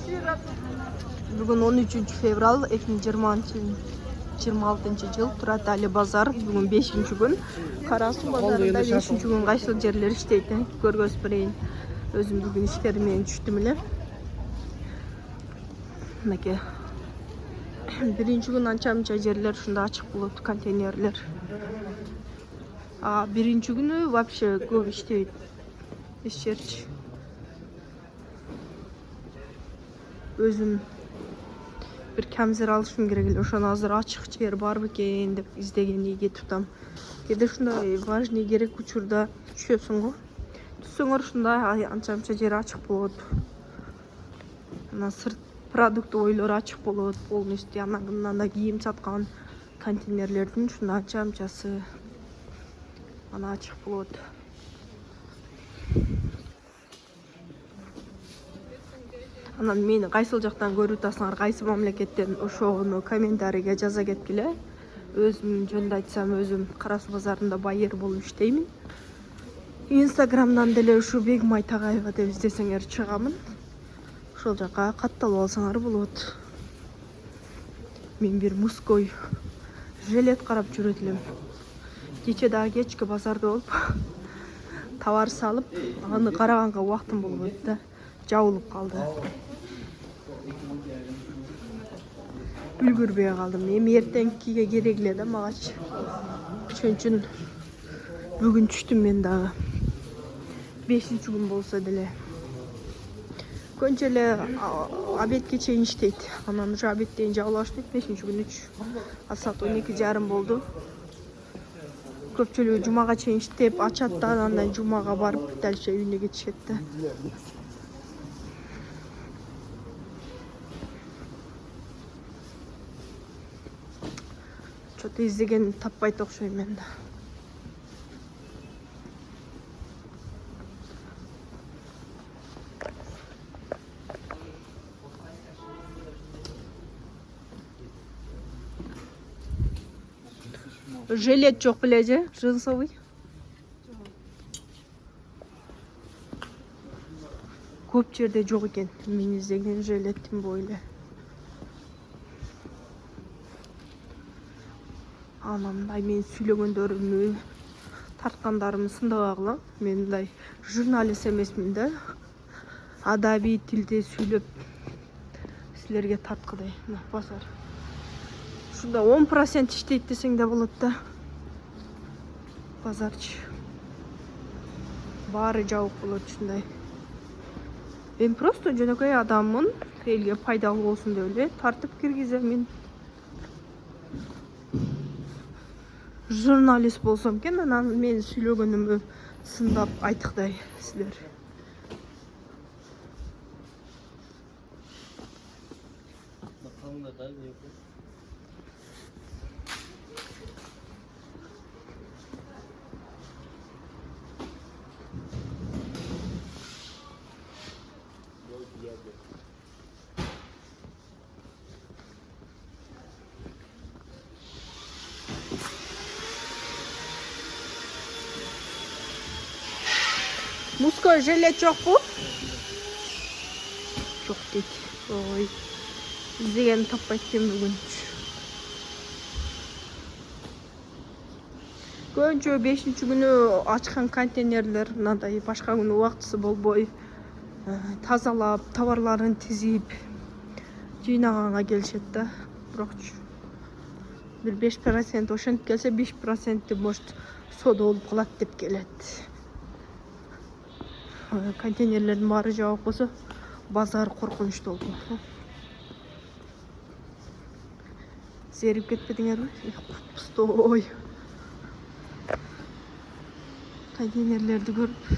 Бүгін 13 февраль 2026 жыл. Тұрат әлі базар. Бүгін 5-ші күн. Қарасу базарында 5-ші күн қайсыл жерлер іштейді. Көргөз бірейін. Өзім бүгін іштерімен түштім еле. Мінеке. Бірінші күн анча-мұнча жерлер шында ашық болады, контейнерлер. Бірінші күні вообще көп іштейді. Ішчерчі. Өзім bir kemzer alışım gerekli. Şu an hazır açık yer var mı ki деп izlegen неге tutam. Кеде шундай важный керек учурда түшөсүң го. Түссөңөр ушундай анча-мынча жер ачык болот. Ана сырт продукт ойлор ачык болот. Полностью анда кийим саткан контейнерлердин ушундай анча-мынчасы ана ачык болот. Анан мени кайсыл жактан көрүп атасыңар, кайсы мамлекеттен ошону комментарийге жаза кеткиле. Өзүм жөнүндө айтсам, өзүм Карасу базарында байер болуп иштеймин. Инстаграмдан деле ушу Бегмай Тагайева деп издесеңер чыгамын. Ошол жака катталып алсаңар болот. Мен бир мужской жилет карап жүрөт элем. Кече дагы кечки базарда болуп товар салып, аны караганга убактым болбойт да. Жабылып калды. Үлгүрбөй калдым. Эми эртеңкиге керек эле да магач. Ошон үчүн бүгүн түштүм мен дагы. 5-ші күн болсо деле. Көнчө эле обедке чейин иштейт. Анан уже обедтен жабыла баштайт. 5-ші күн 3. Саат 12:30 болду. Көпчүлүгү жумага чейин иштеп, ачат да, андан жумага барып далча үйүнө кетишет да. Что-то издеген таппайт окшойм мен да. Жилет жок беле же, джинсовый. Көп жерде жок экен. Мен издеген жилеттин бойлы. Анандай мен сүйлөгөндөрүмү, тарткандарымы сындабагыла. Мен мындай журналист эмесмин да. Адабий тилде сүйлөп силерге тарткыдай. Базар. Шунда 10% иштейт десең да болот да. Базарчы. Баары жабык болот ушундай. Мен просто жөнөкөй адаммын. Элге пайдалуу болсун деп эле тартып киргизем мен. Журналист болсом экен, анан мен сүйлөгөнүмү сындап айтыктай силер. Мужской жилет жокпу? Жок дейт. Ой. Издеген таппайт экен бүгүн. Көбүнчө 5-ші күнү ачкан контейнерлер мындай башка күнү убактысы болбой тазалап, товарларын тизип жыйнаганга келишет да. Бирокчу бир 5% ошентип келсе 5% может соода болуп калат деп келет. Контейнерлердин баары жабык болсо базар коркунучтуу болду. Зерип кетпедиңерби? Пустой. Контейнерлерди көрүп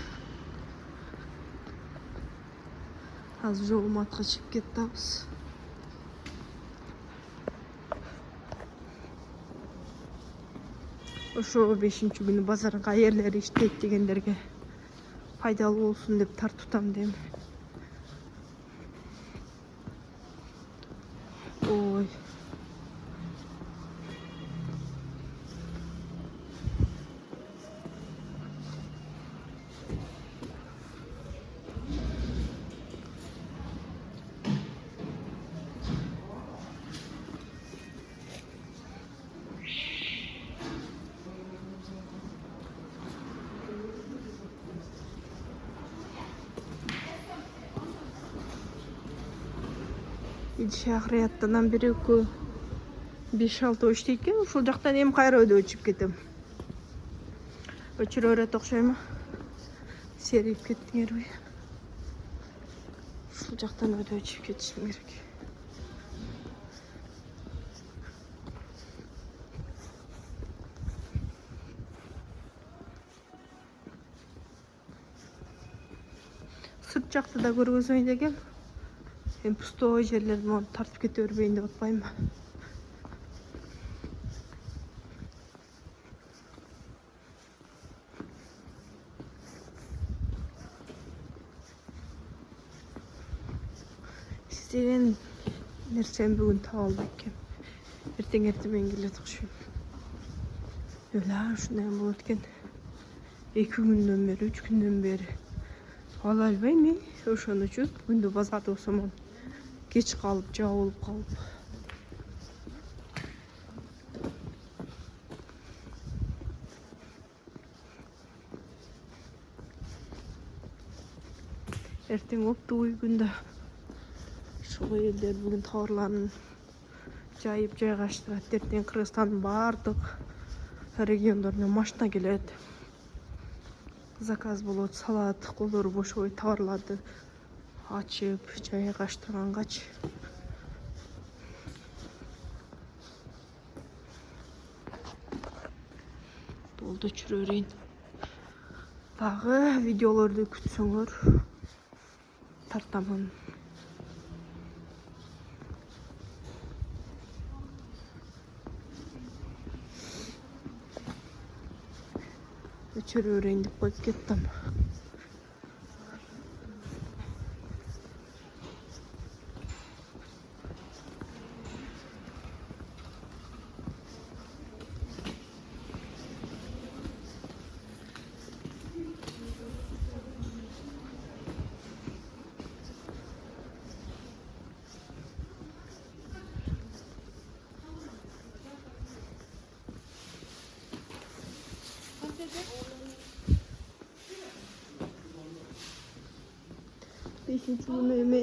азыр жолуматка чыгып кеттабыз. Ошо 5-ші күнү базардын кайерлери иштейт дегендерге пайдалуу болсун деп тартып дейм. Ой. Шахрияттан бері 5-6 өшті екен. Шол жақтан ем қайра өді өчіп кетем. Өчір өрет оқшаймы? Серейіп кеттіңер бе? Шол жақтан өді өчіп кетішім керек. Сырт жақты да көргізейін деген. Hem pusтой жерлерден оны тартып кете бербейін деп отпаймын. İstеген нәрсем бүгін таба албай екем. Ертең-ертемен келеді ұқшаймын. Өлә, шындай болады екен. 2 күнден бері, 3 күнден бері. Ала албаймын. Ошоны үчүн бүгүндө базарда болсом кеч калып, жабылып калып. Эртең оптовый күндө ушул элдер бүгүн товарларын жайып жайгаштырат. Эртең Кыргызстандын бардык региондоруна машина келет. Заказ болот, салат, колдору бошобой товарларды açıp жайгаштыргангач болду жүрө берейин. Дагы видеолорду күтсөңөр тартамын. Жүрө берейин деп коюп кеттим. Бешинчи күнү эми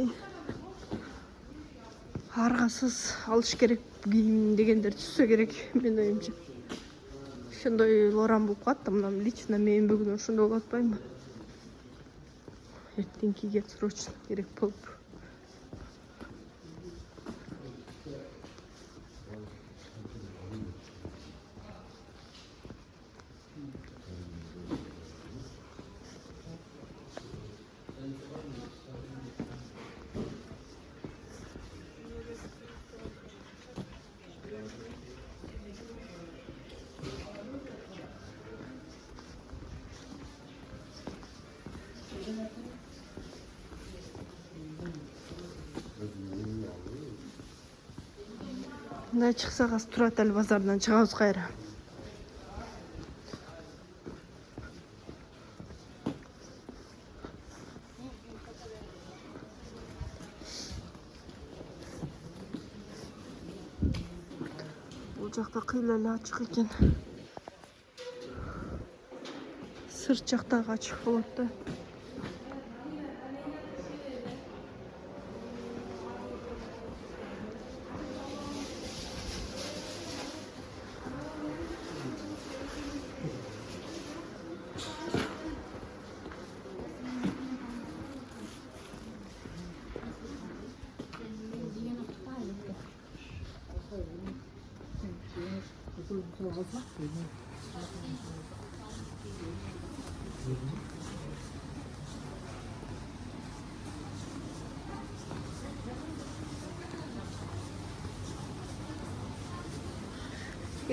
аргасыз алыш керек кийим дегендер түшсө керек мен оюмча. Ошондой лорам болуп калат да, мына лично мен бүгүн ошондой болуп атпаймынбы? Эртеңкиге срочно керек болуп. Мындай чыксак аз турат эле базардан чыгабыз кайра. Бул жакта кыйла эле ачык экен. Сырт жактагы ачык болот да.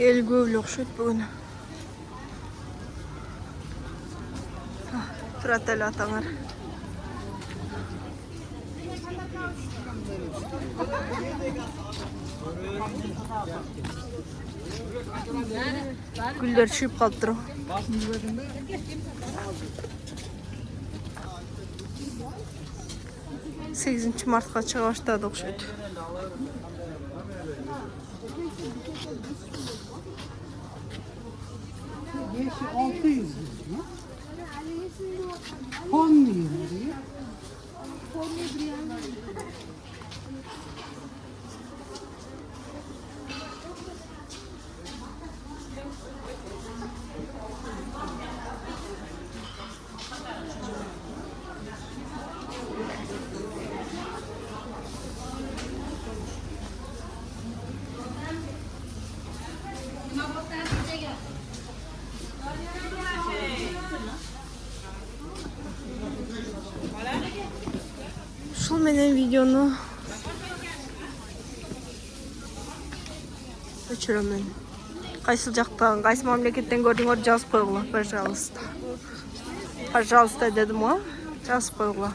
Эл көп эле окшойт бүгүн. Турат эле атаңар. Гүлдөр чыгып калыптыр. 8 мартка чыга баштады окшойт. Ушул менен видеону өчүрөмүн. Кайсы жактан, кайсы мамлекеттен көрдүңөр жазып койгула, пожалуйста. Пожалуйста дедим го, жазып койгула.